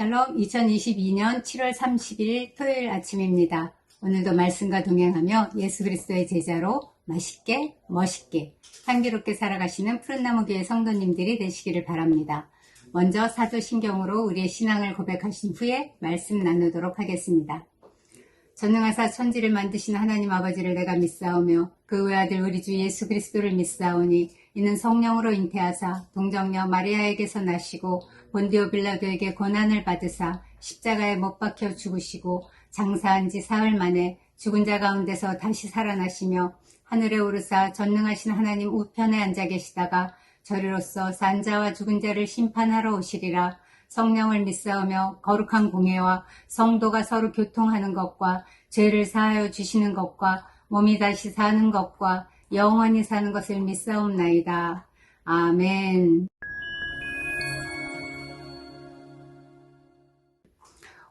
샬롬 2022년 7월 30일 토요일 아침입니다. 오늘도 말씀과 동행하며 예수 그리스도의 제자로 맛있게 멋있게 향기롭게 살아가시는 푸른나무교회 성도님들이 되시기를 바랍니다. 먼저 사도신경으로 우리의 신앙을 고백하신 후에 말씀 나누도록 하겠습니다. 전능하사 천지를 만드신 하나님 아버지를 내가 믿사오며 그 외아들 우리 주 예수 그리스도를 믿사오니 이는 성령으로 잉태하사 동정녀 마리아에게서 나시고 본디오 빌라도에게 고난을 받으사 십자가에 못 박혀 죽으시고 장사한 지 사흘 만에 죽은 자 가운데서 다시 살아나시며 하늘에 오르사 전능하신 하나님 우편에 앉아 계시다가 저리로서 산 자와 죽은 자를 심판하러 오시리라. 성령을 믿사오며 거룩한 공예와 성도가 서로 교통하는 것과 죄를 사하여 주시는 것과 몸이 다시 사는 것과 영원히 사는 것을 믿사옵나이다. 아멘.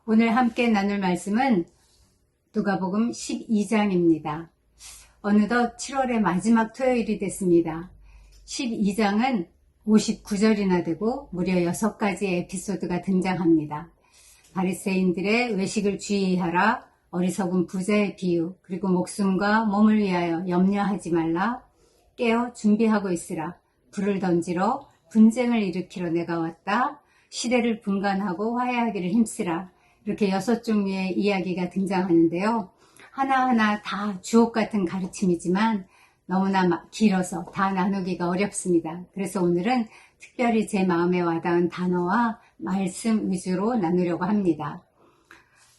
오늘 함께 나눌 말씀은 누가복음 12장입니다. 어느덧 7월의 마지막 토요일이 됐습니다. 12장은 59절이나 되고 무려 6가지의 에피소드가 등장합니다. 바리새인들의 외식을 주의하라, 어리석은 부자의 비유, 그리고 목숨과 몸을 위하여 염려하지 말라, 깨어 준비하고 있으라, 불을 던지러 분쟁을 일으키러 내가 왔다, 시대를 분간하고 화해하기를 힘쓰라. 이렇게 6종류의 이야기가 등장하는데요. 하나하나 다 주옥 같은 가르침이지만 너무나 길어서 다 나누기가 어렵습니다. 그래서 오늘은 특별히 제 마음에 와닿은 단어와 말씀 위주로 나누려고 합니다.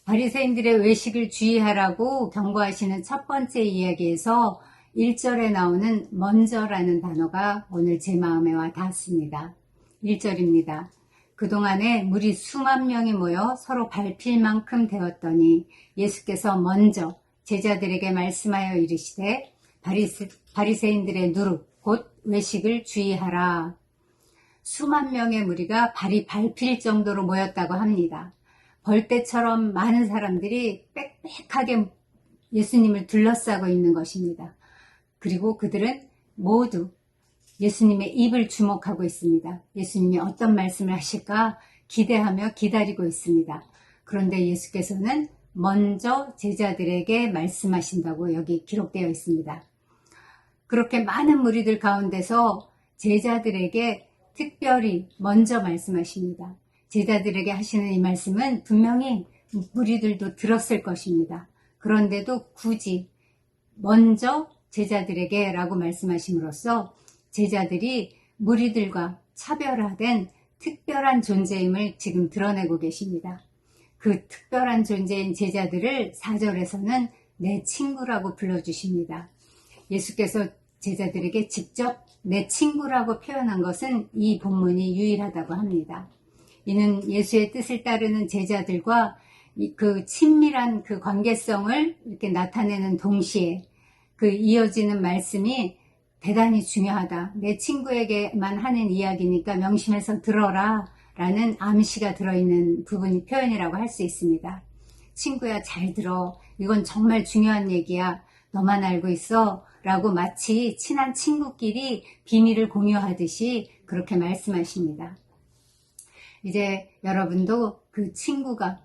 바리새인들의 외식을 주의하라고 경고하시는 첫 번째 이야기에서 1절에 나오는 먼저라는 단어가 오늘 제 마음에 와닿았습니다. 1절입니다. 그동안에 무리 수만 명이 모여 서로 밟힐 만큼 되었더니 예수께서 먼저 제자들에게 말씀하여 이르시되 바리새인들의 누룩 곧 외식을 주의하라. 수만 명의 무리가 발이 밟힐 정도로 모였다고 합니다. 벌떼처럼 많은 사람들이 빽빽하게 예수님을 둘러싸고 있는 것입니다. 그리고 그들은 모두 예수님의 입을 주목하고 있습니다. 예수님이 어떤 말씀을 하실까 기대하며 기다리고 있습니다. 그런데 예수께서는 먼저 제자들에게 말씀하신다고 여기 기록되어 있습니다. 그렇게 많은 무리들 가운데서 제자들에게 특별히 먼저 말씀하십니다. 제자들에게 하시는 이 말씀은 분명히 무리들도 들었을 것입니다. 그런데도 굳이 먼저 제자들에게 라고 말씀하심으로써 제자들이 무리들과 차별화된 특별한 존재임을 지금 드러내고 계십니다. 그 특별한 존재인 제자들을 4절에서는 내 친구라고 불러주십니다. 예수께서 제자들에게 직접 내 친구라고 표현한 것은 이 본문이 유일하다고 합니다. 이는 예수의 뜻을 따르는 제자들과 그 친밀한 그 관계성을 이렇게 나타내는 동시에 그 이어지는 말씀이 대단히 중요하다. 내 친구에게만 하는 이야기니까 명심해서 들어라 라는 암시가 들어있는 부분이 표현이라고 할 수 있습니다. 친구야 잘 들어. 이건 정말 중요한 얘기야. 너만 알고 있어. 라고 마치 친한 친구끼리 비밀을 공유하듯이 그렇게 말씀하십니다. 이제 여러분도 그 친구가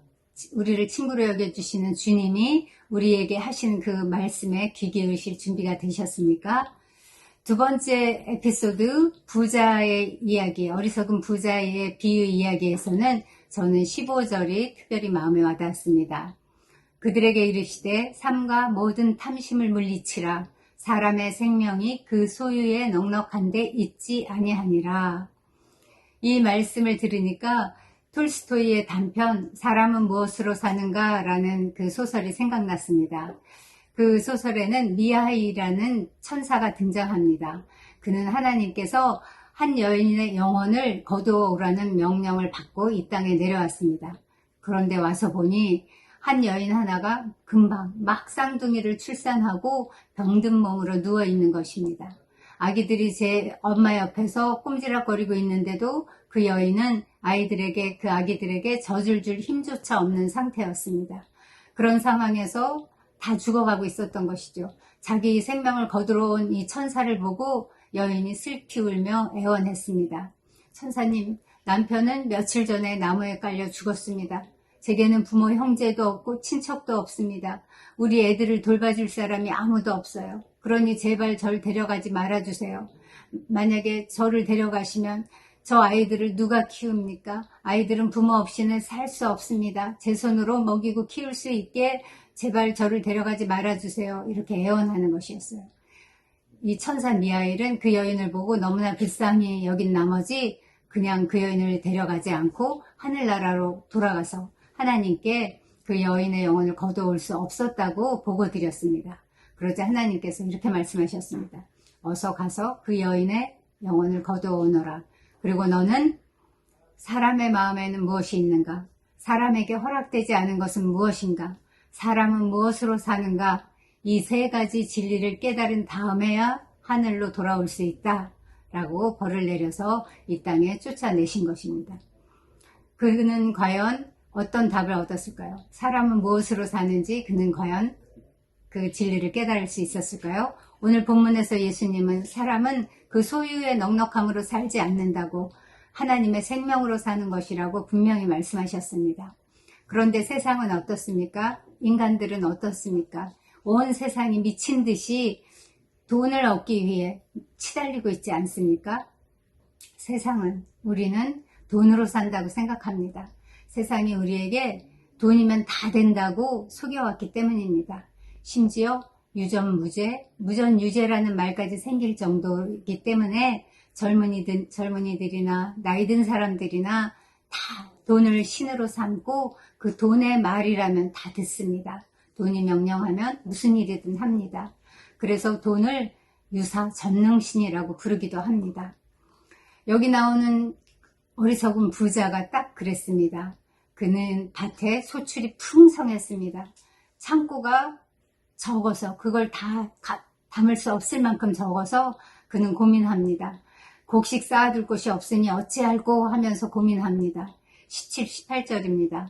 우리를 친구로 여겨주시는 주님이 우리에게 하신 그 말씀에 귀 기울이실 준비가 되셨습니까? 두 번째 에피소드 부자의 이야기, 어리석은 부자의 비유 이야기에서는 저는 15절이 특별히 마음에 와닿았습니다. 그들에게 이르시되 삼가 모든 탐심을 물리치라. 사람의 생명이 그 소유에 넉넉한데 있지 아니하니라. 이 말씀을 들으니까 톨스토이의 단편 사람은 무엇으로 사는가 라는 그 소설이 생각났습니다. 그 소설에는 미하일이라는 천사가 등장합니다. 그는 하나님께서 한 여인의 영혼을 거두어 오라는 명령을 받고 이 땅에 내려왔습니다. 그런데 와서 보니 한 여인 하나가 금방 막 쌍둥이를 출산하고 병든 몸으로 누워있는 것입니다. 아기들이 제 엄마 옆에서 꼼지락거리고 있는데도 그 여인은 그 아기들에게 젖을 줄 힘조차 없는 상태였습니다. 그런 상황에서 다 죽어가고 있었던 것이죠. 자기 생명을 거두러 온 이 천사를 보고 여인이 슬피 울며 애원했습니다. 천사님, 남편은 며칠 전에 나무에 깔려 죽었습니다. 제게는 부모, 형제도 없고 친척도 없습니다. 우리 애들을 돌봐줄 사람이 아무도 없어요. 그러니 제발 절 데려가지 말아주세요. 만약에 저를 데려가시면 저 아이들을 누가 키웁니까? 아이들은 부모 없이는 살 수 없습니다. 제 손으로 먹이고 키울 수 있게 제발 저를 데려가지 말아주세요. 이렇게 애원하는 것이었어요. 이 천사 미하엘은 그 여인을 보고 너무나 불쌍히 여긴 나머지 그냥 그 여인을 데려가지 않고 하늘나라로 돌아가서 하나님께 그 여인의 영혼을 거두어올 수 없었다고 보고드렸습니다. 그러자 하나님께서 이렇게 말씀하셨습니다. 어서 가서 그 여인의 영혼을 거두어오너라. 그리고 너는 사람의 마음에는 무엇이 있는가? 사람에게 허락되지 않은 것은 무엇인가? 사람은 무엇으로 사는가? 이 세 가지 진리를 깨달은 다음에야 하늘로 돌아올 수 있다. 라고 벌을 내려서 이 땅에 쫓아내신 것입니다. 그는 과연 어떤 답을 얻었을까요? 사람은 무엇으로 사는지 그는 과연 그 진리를 깨달을 수 있었을까요? 오늘 본문에서 예수님은 사람은 그 소유의 넉넉함으로 살지 않는다고 하나님의 생명으로 사는 것이라고 분명히 말씀하셨습니다. 그런데 세상은 어떻습니까? 인간들은 어떻습니까? 온 세상이 미친 듯이 돈을 얻기 위해 치달리고 있지 않습니까? 우리는 돈으로 산다고 생각합니다. 세상이 우리에게 돈이면 다 된다고 속여왔기 때문입니다. 심지어 무전유죄라는 말까지 생길 정도이기 때문에 젊은이들이나 나이 든 사람들이나 다 돈을 신으로 삼고 그 돈의 말이라면 다 듣습니다. 돈이 명령하면 무슨 일이든 합니다. 그래서 돈을 유사 전능신이라고 부르기도 합니다. 여기 나오는 어리석은 부자가 딱 그랬습니다. 그는 밭에 소출이 풍성했습니다. 창고가 적어서 그걸 다 담을 수 없을 만큼 적어서 그는 고민합니다. 곡식 쌓아둘 곳이 없으니 어찌할꼬 하면서 고민합니다. 17, 18절입니다.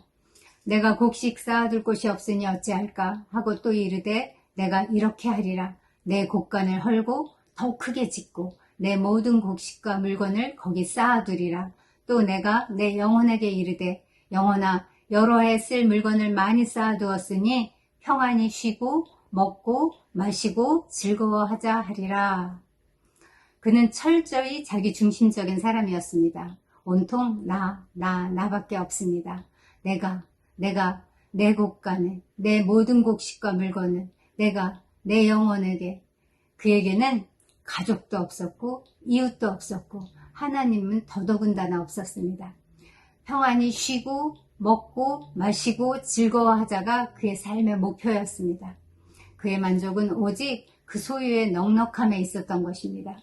내가 곡식 쌓아둘 곳이 없으니 어찌할까 하고 또 이르되 내가 이렇게 하리라. 내 곡간을 헐고 더 크게 짓고 내 모든 곡식과 물건을 거기 쌓아두리라. 또 내가 내 영혼에게 이르되 영혼아 여러 해 쓸 물건을 많이 쌓아두었으니 평안히 쉬고 먹고 마시고 즐거워하자 하리라. 그는 철저히 자기 중심적인 사람이었습니다. 온통 나밖에 없습니다. 내가 내 곡간에 내 모든 곡식과 물건을 내가 내 영혼에게 그에게는 가족도 없었고 이웃도 없었고 하나님은 더더군다나 없었습니다. 평안히 쉬고 먹고 마시고 즐거워하자가 그의 삶의 목표였습니다. 그의 만족은 오직 그 소유의 넉넉함에 있었던 것입니다.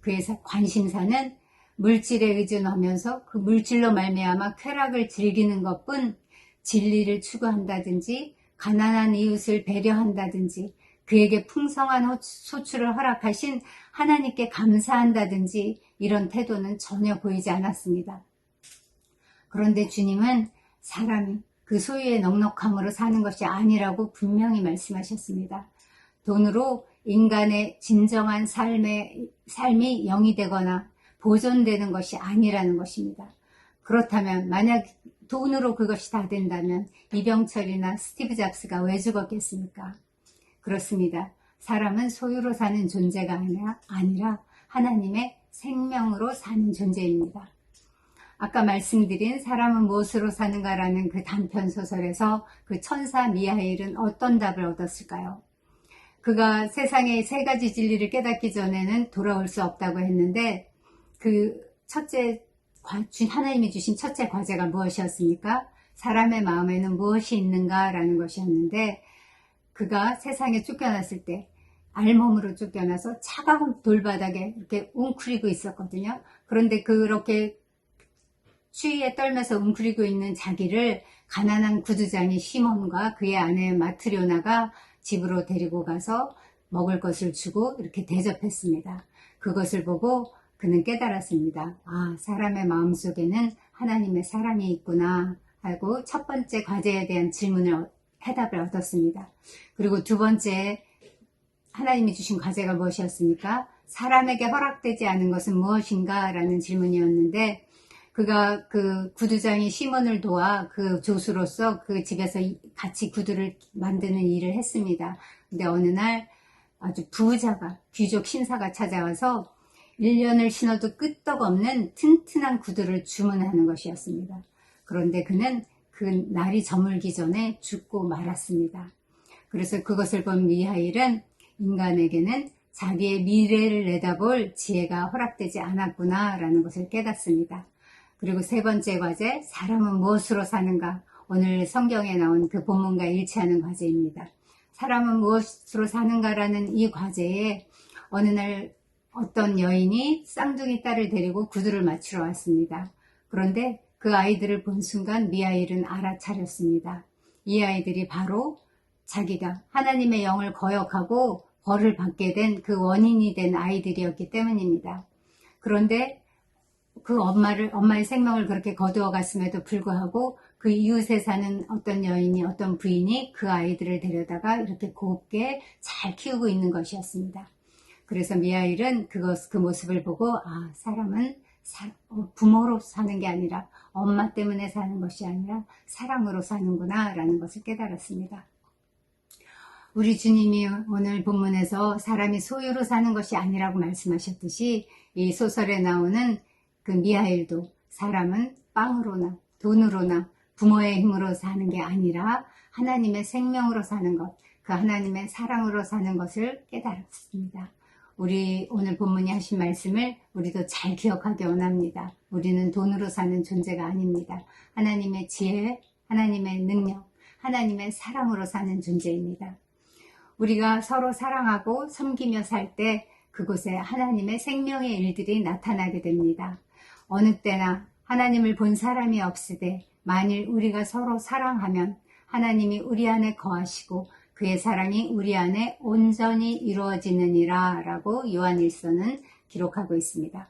그의 관심사는 물질에 의존하면서 그 물질로 말미암아 쾌락을 즐기는 것뿐 진리를 추구한다든지 가난한 이웃을 배려한다든지 그에게 풍성한 소출을 허락하신 하나님께 감사한다든지 이런 태도는 전혀 보이지 않았습니다. 그런데 주님은 사람이 그 소유의 넉넉함으로 사는 것이 아니라고 분명히 말씀하셨습니다. 돈으로 인간의 진정한 삶이 영이 되거나 보존되는 것이 아니라는 것입니다. 그렇다면 만약 돈으로 그것이 다 된다면 이병철이나 스티브 잡스가 왜 죽었겠습니까? 그렇습니다. 사람은 소유로 사는 존재가 아니라 하나님의 생명으로 사는 존재입니다. 아까 말씀드린 사람은 무엇으로 사는가라는 그 단편 소설에서 그 천사 미하엘은 어떤 답을 얻었을까요? 그가 세상의 세 가지 진리를 깨닫기 전에는 돌아올 수 없다고 했는데 그 하나님이 주신 첫째 과제가 무엇이었습니까? 사람의 마음에는 무엇이 있는가라는 것이었는데 그가 세상에 쫓겨났을 때 알몸으로 쫓겨나서 차가운 돌바닥에 이렇게 웅크리고 있었거든요. 그런데 그렇게 추위에 떨면서 웅크리고 있는 자기를 가난한 구두장이 시몬과 그의 아내 마트료나가 집으로 데리고 가서 먹을 것을 주고 이렇게 대접했습니다. 그것을 보고 그는 깨달았습니다. 아, 사람의 마음속에는 하나님의 사랑이 있구나 하고 첫 번째 과제에 대한 해답을 얻었습니다. 그리고 두 번째 하나님이 주신 과제가 무엇이었습니까? 사람에게 허락되지 않은 것은 무엇인가? 라는 질문이었는데 그가 그 구두장이 시몬을 도와 그 조수로서 그 집에서 같이 구두를 만드는 일을 했습니다. 근데 어느 날 아주 부자가, 귀족 신사가 찾아와서 1년을 신어도 끄떡없는 튼튼한 구두를 주문하는 것이었습니다. 그런데 그는 그 날이 저물기 전에 죽고 말았습니다. 그래서 그것을 본 미하일은 인간에게는 자기의 미래를 내다볼 지혜가 허락되지 않았구나 라는 것을 깨닫습니다. 그리고 세 번째 과제, 사람은 무엇으로 사는가? 오늘 성경에 나온 그 본문과 일치하는 과제입니다. 사람은 무엇으로 사는가라는 이 과제에 어느 날 어떤 여인이 쌍둥이 딸을 데리고 구두를 맞추러 왔습니다. 그런데 그 아이들을 본 순간 미하일은 알아차렸습니다. 이 아이들이 바로 자기가 하나님의 영을 거역하고 벌을 받게 된 그 원인이 된 아이들이었기 때문입니다. 그런데 그 엄마의 생명을 그렇게 거두어 갔음에도 불구하고 그 이웃에 사는 어떤 여인이, 어떤 부인이 그 아이들을 데려다가 이렇게 곱게 잘 키우고 있는 것이었습니다. 그래서 미하일은 그 모습을 보고, 아, 사람은 부모로 사는 게 아니라 엄마 때문에 사는 것이 아니라 사랑으로 사는구나 라는 것을 깨달았습니다. 우리 주님이 오늘 본문에서 사람이 소유로 사는 것이 아니라고 말씀하셨듯이 이 소설에 나오는 그 미하일도 사람은 빵으로나 돈으로나 부모의 힘으로 사는 게 아니라 하나님의 생명으로 사는 것, 그 하나님의 사랑으로 사는 것을 깨달았습니다. 우리 오늘 본문이 하신 말씀을 우리도 잘 기억하기 원합니다. 우리는 돈으로 사는 존재가 아닙니다. 하나님의 지혜, 하나님의 능력, 하나님의 사랑으로 사는 존재입니다. 우리가 서로 사랑하고 섬기며 살 때 그곳에 하나님의 생명의 일들이 나타나게 됩니다. 어느 때나 하나님을 본 사람이 없으되 만일 우리가 서로 사랑하면 하나님이 우리 안에 거하시고 그의 사랑이 우리 안에 온전히 이루어지느니라 라고 요한일서는 기록하고 있습니다.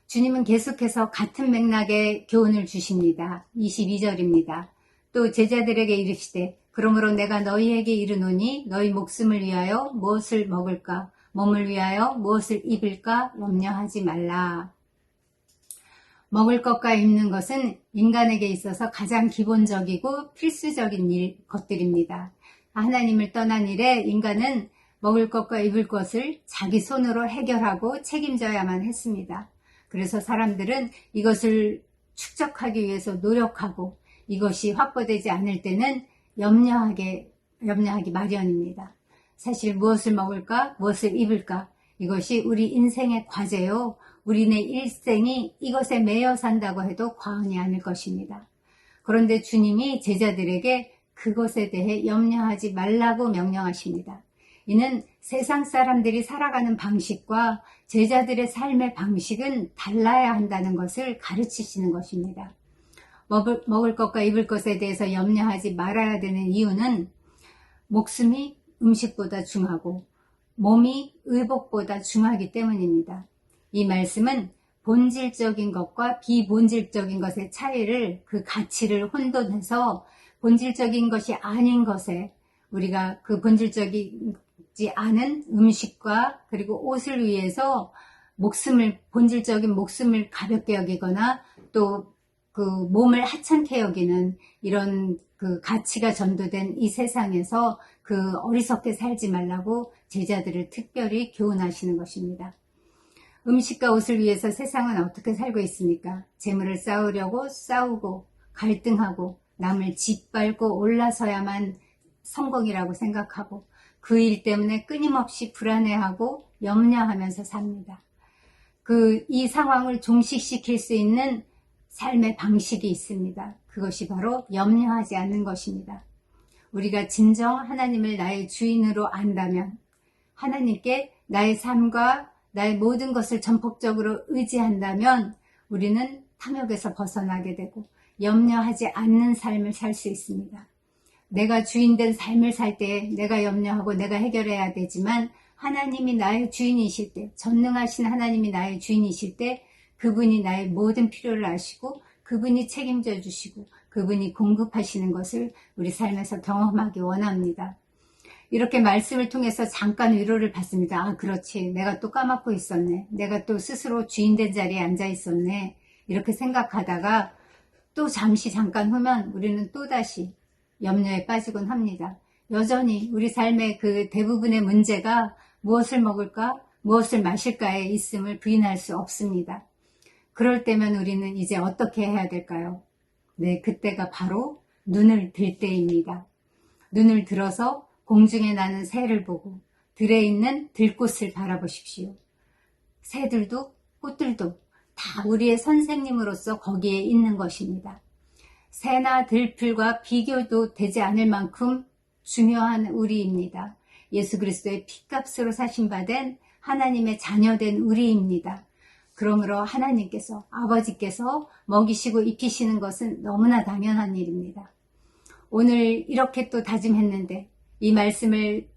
주님은 계속해서 같은 맥락의 교훈을 주십니다. 22절입니다. 또 제자들에게 이르시되 그러므로 내가 너희에게 이르노니 너희 목숨을 위하여 무엇을 먹을까 몸을 위하여 무엇을 입을까 염려하지 말라. 먹을 것과 입는 것은 인간에게 있어서 가장 기본적이고 필수적인 것들입니다. 하나님을 떠난 이래 인간은 먹을 것과 입을 것을 자기 손으로 해결하고 책임져야만 했습니다. 그래서 사람들은 이것을 축적하기 위해서 노력하고 이것이 확보되지 않을 때는 염려하기 마련입니다. 사실 무엇을 먹을까, 무엇을 입을까 이것이 우리 인생의 과제요. 우리네 일생이 이것에 매여 산다고 해도 과언이 아닐 것입니다. 그런데 주님이 제자들에게 그것에 대해 염려하지 말라고 명령하십니다. 이는 세상 사람들이 살아가는 방식과 제자들의 삶의 방식은 달라야 한다는 것을 가르치시는 것입니다. 먹을 것과 입을 것에 대해서 염려하지 말아야 되는 이유는 목숨이 음식보다 중하고 몸이 의복보다 중하기 때문입니다. 이 말씀은 본질적인 것과 비본질적인 것의 차이를, 그 가치를 혼돈해서 본질적인 것이 아닌 것에 우리가 그 본질적이지 않은 음식과 그리고 옷을 위해서 본질적인 목숨을 가볍게 여기거나 또 그 몸을 하찮게 여기는 이런 그 가치가 전도된 이 세상에서 그 어리석게 살지 말라고 제자들을 특별히 교훈하시는 것입니다. 음식과 옷을 위해서 세상은 어떻게 살고 있습니까? 재물을 쌓으려고 싸우고 갈등하고 남을 짓밟고 올라서야만 성공이라고 생각하고 그 일 때문에 끊임없이 불안해하고 염려하면서 삽니다. 이 상황을 종식시킬 수 있는 삶의 방식이 있습니다. 그것이 바로 염려하지 않는 것입니다. 우리가 진정 하나님을 나의 주인으로 안다면 하나님께 나의 삶과 나의 모든 것을 전폭적으로 의지한다면 우리는 탐욕에서 벗어나게 되고 염려하지 않는 삶을 살 수 있습니다. 내가 주인된 삶을 살 때 내가 염려하고 내가 해결해야 되지만 하나님이 나의 주인이실 때, 전능하신 하나님이 나의 주인이실 때 그분이 나의 모든 필요를 아시고 그분이 책임져 주시고 그분이 공급하시는 것을 우리 삶에서 경험하기 원합니다. 이렇게 말씀을 통해서 잠깐 위로를 받습니다. 아, 그렇지. 내가 또 까먹고 있었네. 내가 또 스스로 주인된 자리에 앉아 있었네. 이렇게 생각하다가 또 잠깐 후면 우리는 또다시 염려에 빠지곤 합니다. 여전히 우리 삶의 그 대부분의 문제가 무엇을 먹을까, 무엇을 마실까에 있음을 부인할 수 없습니다. 그럴 때면 우리는 이제 어떻게 해야 될까요? 네, 그때가 바로 눈을 들 때입니다. 눈을 들어서 공중에 나는 새를 보고 들에 있는 들꽃을 바라보십시오. 새들도 꽃들도 다 우리의 선생님으로서 거기에 있는 것입니다. 새나 들풀과 비교도 되지 않을 만큼 중요한 우리입니다. 예수 그리스도의 피값으로 사신받은 하나님의 자녀된 우리입니다. 그러므로 하나님께서, 아버지께서 먹이시고 입히시는 것은 너무나 당연한 일입니다. 오늘 이렇게 또 다짐했는데, 이 말씀을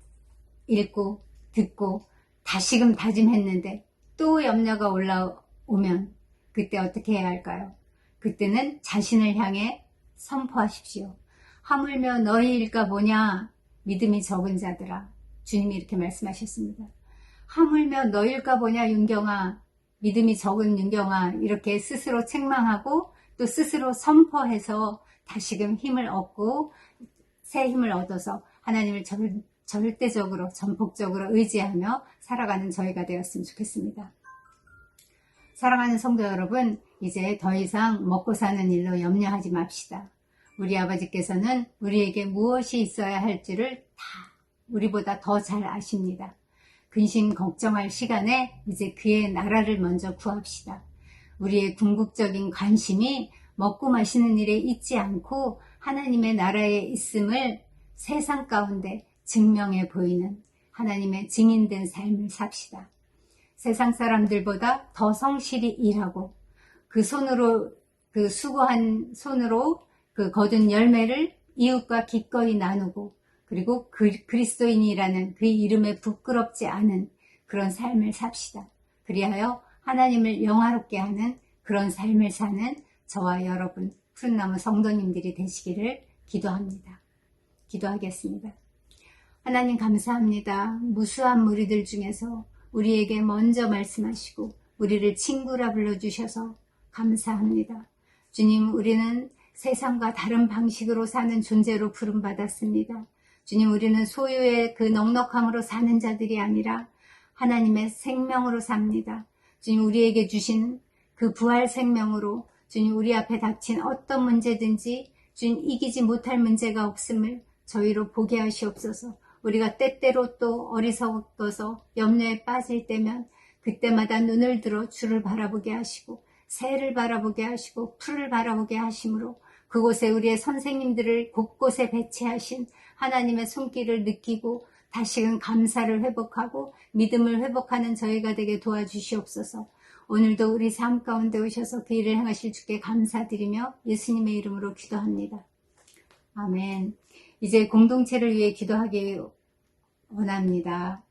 읽고 듣고 다시금 다짐했는데 또 염려가 올라오면 그때 어떻게 해야 할까요? 그때는 자신을 향해 선포하십시오. 하물며 너희일까 보냐, 믿음이 적은 자들아. 주님이 이렇게 말씀하셨습니다. 하물며 너희일까 보냐, 윤경아, 믿음이 적은 윤경아. 이렇게 스스로 책망하고 또 스스로 선포해서 다시금 힘을 얻고 새 힘을 얻어서 하나님을 절대적으로 전폭적으로 의지하며 살아가는 저희가 되었으면 좋겠습니다. 사랑하는 성도 여러분, 이제 더 이상 먹고 사는 일로 염려하지 맙시다. 우리 아버지께서는 우리에게 무엇이 있어야 할지를 다 우리보다 더 잘 아십니다. 근심 걱정할 시간에 이제 그의 나라를 먼저 구합시다. 우리의 궁극적인 관심이 먹고 마시는 일에 있지 않고 하나님의 나라에 있음을 세상 가운데 증명해 보이는 하나님의 증인된 삶을 삽시다. 세상 사람들보다 더 성실히 일하고 그 수고한 손으로 그 거둔 열매를 이웃과 기꺼이 나누고 그리고 그리스도인이라는 그 이름에 부끄럽지 않은 그런 삶을 삽시다. 그리하여 하나님을 영화롭게 하는 그런 삶을 사는 저와 여러분 푸른나무 성도님들이 되시기를 기도합니다. 기도하겠습니다. 하나님 감사합니다. 무수한 무리들 중에서 우리에게 먼저 말씀하시고 우리를 친구라 불러주셔서 감사합니다. 주님, 우리는 세상과 다른 방식으로 사는 존재로 부름받았습니다. 주님, 우리는 소유의 그 넉넉함으로 사는 자들이 아니라 하나님의 생명으로 삽니다. 주님, 우리에게 주신 그 부활 생명으로 주님, 우리 앞에 닥친 어떤 문제든지 주님, 이기지 못할 문제가 없음을 저희로 보게 하시옵소서. 우리가 때때로 또 어리석어서 염려에 빠질 때면 그때마다 눈을 들어 주를 바라보게 하시고 새를 바라보게 하시고 풀을 바라보게 하심으로 그곳에 우리의 선생님들을 곳곳에 배치하신 하나님의 손길을 느끼고 다시금 감사를 회복하고 믿음을 회복하는 저희가 되게 도와주시옵소서. 오늘도 우리 삶 가운데 오셔서 그 일을 행하실 주께 감사드리며 예수님의 이름으로 기도합니다. 아멘. 이제 공동체를 위해 기도하기 원합니다.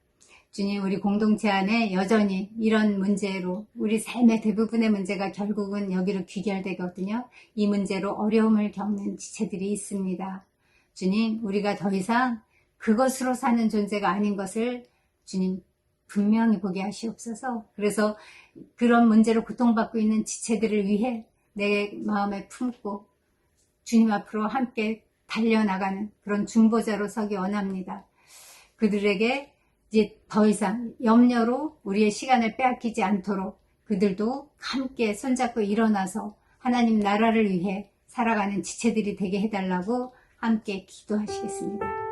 주님, 우리 공동체 안에 여전히 이런 문제로 우리 삶의 대부분의 문제가 결국은 여기로 귀결되거든요. 이 문제로 어려움을 겪는 지체들이 있습니다. 주님, 우리가 더 이상 그것으로 사는 존재가 아닌 것을 주님 분명히 보게 하시옵소서. 그래서 그런 문제로 고통받고 있는 지체들을 위해 내 마음에 품고 주님 앞으로 함께 달려나가는 그런 중보자로 서기 원합니다. 그들에게 이제 더 이상 염려로 우리의 시간을 빼앗기지 않도록 그들도 함께 손잡고 일어나서 하나님 나라를 위해 살아가는 지체들이 되게 해달라고 함께 기도하시겠습니다.